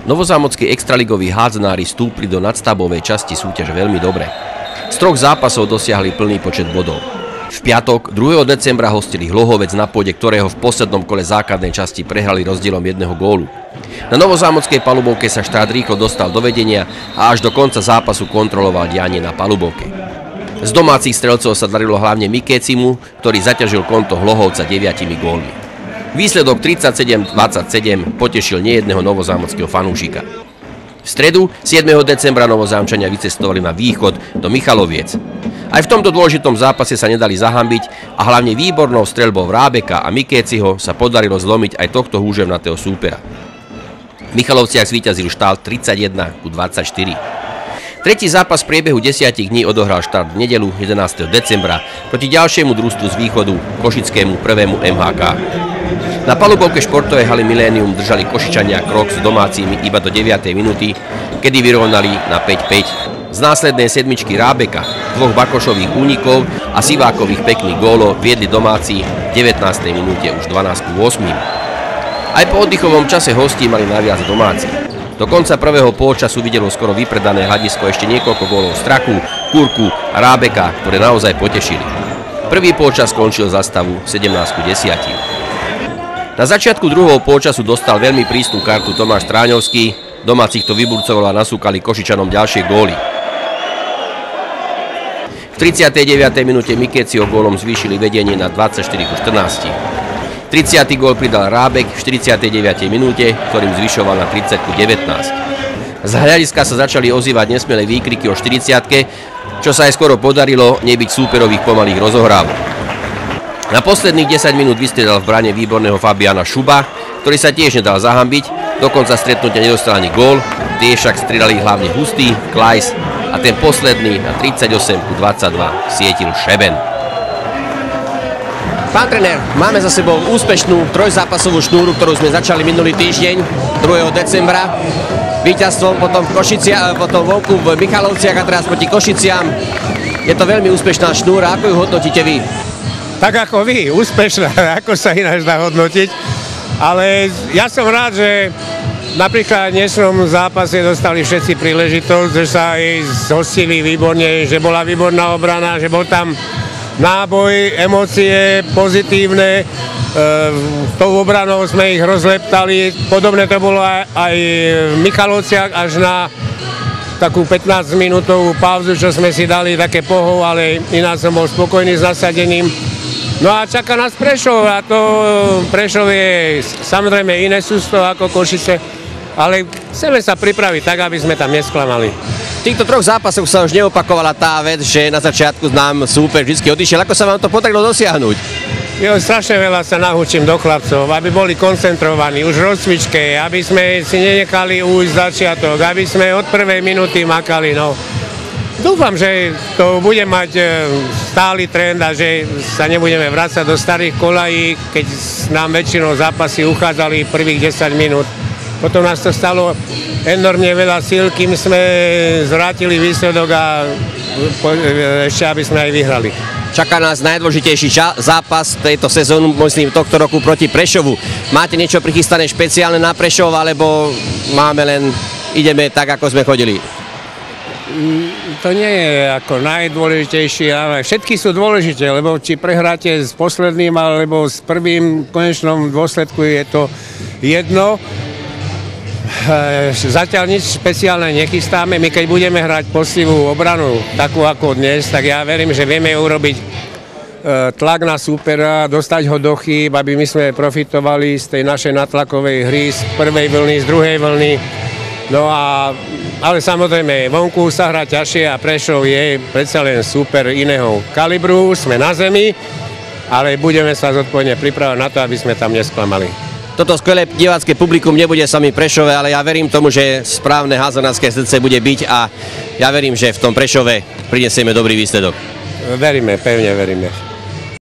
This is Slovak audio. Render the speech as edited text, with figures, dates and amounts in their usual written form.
Novozámodskí extraligoví hádzanári vstúpli do nadstavbovej časti súťaže veľmi dobre. Z 3 zápasov dosiahli plný počet bodov. V piatok, 2. decembra hostili Hlohovec, na pôde ktorého v poslednom kole základnej časti prehrali rozdielom 1 gólu. Na novozámodskej palubovke sa štát rýchlo dostal do vedenia a až do konca zápasu kontroloval dianie na palubovke. Z domácich strelcov sa darilo hlavne Mikécimu, ktorý zaťažil konto Hlohovca 9 gólmi. Výsledok 37-27 potešil nejedného novozámodského fanúšika. V stredu 7. decembra Novozámčania vycestovali na východ do Michaloviec. Aj v tomto dôležitom zápase sa nedali zahanbiť a hlavne výbornou streľbou Rábeka a Mikéciho sa podarilo zlomiť aj tohto húževnatého súpera. V Michalovciach zvíťazil štál 31-24. Tretí zápas v priebehu 10 dní odohral štát v nedeľu 11. decembra proti ďalšiemu družstvu z východu, košickému 1. MHK. Na palubovke športovej haly Milénium držali Košičania krok s domácimi iba do 9. minúty, kedy vyrovnali na 5-5. Z následnej sedmičky Rábeka, 2 Bakošových únikov a Sivákových pekných gólov viedli domáci v 19. minúte už 12-8. Aj po oddychovom čase hostí mali naviac domáci. Do konca prvého polčasu videlo skoro vypredané hľadisko ešte niekoľko gólov Strachu, Kurku a Rábeka, ktoré naozaj potešili. Prvý polčas skončil za stavu 17-10. Na začiatku druhého polčasu dostal veľmi prísnu kartu Tomáš Stráňovský, domácich to vyburcoval a nasúkali Košičanom ďalšie góly. V 39. minúte Mikéciho gólom zvýšili vedenie na 24-14. 30. gól pridal Rábek v 49. minúte, ktorým zvyšoval na 30-19. Z hľadiska sa začali ozývať nesmelé výkriky o 40-ke, čo sa aj skoro podarilo nebyť súperových pomalých rozohrávok. Na posledných 10 minút vystriedal v brane výborného Fabiana Šuba, ktorý sa tiež nedal zahanbiť, do konca stretnutia nedostal ani gól, tie však strieľali hlavne Hustý, Klajs a ten posledný na 38-22 sietil Šeben. Pán tréner, máme za sebou úspešnú trojzápasovú šnúru, ktorú sme začali minulý týždeň, 2. decembra. Víťazstvom potom potom vonku v Michalovciach a teraz proti Košiciam. Je to veľmi úspešná šnúra, ako ju hodnotíte vy? Tak ako vy, úspešná, ako sa ináč dá hodnotiť. Ale ja som rád, že napríklad v dnešnom zápase dostali všetci príležitosť, že sa aj zhostili výborne, že bola výborná obrana, že bol tam náboj, emócie pozitívne. Tou obranou sme ich rozleptali. Podobné to bolo aj v Michalovciach až na takú 15-minútovú pauzu, čo sme si dali také pohov, ale ináč som bol spokojný s nasadením. No a čaká nás Prešov a to Prešov je samozrejme iné sústo ako Košice, ale chceme sa pripraviť tak, aby sme tam nesklamali. V týchto 3 zápasoch sa už neopakovala tá vec, že na začiatku nám súper vždy odišiel. Ako sa vám to podarilo dosiahnuť? Jo, strašne veľa sa naučím do chlapcov, aby boli koncentrovaní už v rozcvičke, aby sme si nenechali ujsť začiatok, aby sme od prvej minúty makali. No. Dúfam, že to bude mať stály trend a že sa nebudeme vrácať do starých kolají, keď nám väčšinou zápasy uchádzali prvých 10 minút. Potom nás to stalo enormne veľa síl, kým sme zvrátili výsledok a ešte aby sme aj vyhrali. Čaká nás najdôležitejší zápas tejto sezónu, myslím, tohto roku proti Prešovu. Máte niečo prichystané špeciálne na Prešov, alebo ideme tak, ako sme chodili? To nie je ako najdôležitejší, ale všetky sú dôležité, lebo či prehráte s posledným alebo s prvým, v konečnom dôsledku je to jedno. Zatiaľ nič špeciálne nechystáme. My keď budeme hrať poctivú obranu, takú ako dnes, tak ja verím, že vieme urobiť tlak na súpera, dostať ho do chýb, aby my sme profitovali z tej našej natlakovej hry, z prvej vlny, z druhej vlny. No ale samozrejme, vonku sa hrá ťažšie a Prešov je predsa len súper iného kalibru, sme na zemi, ale budeme sa zodpovedne pripravať na to, aby sme tam nesklamali. Toto skvelé divácké publikum nebude sami Prešove, ale ja verím tomu, že správne házanárske srdce bude byť a ja verím, že v tom Prešove prinesieme dobrý výsledok. Veríme, pevne veríme.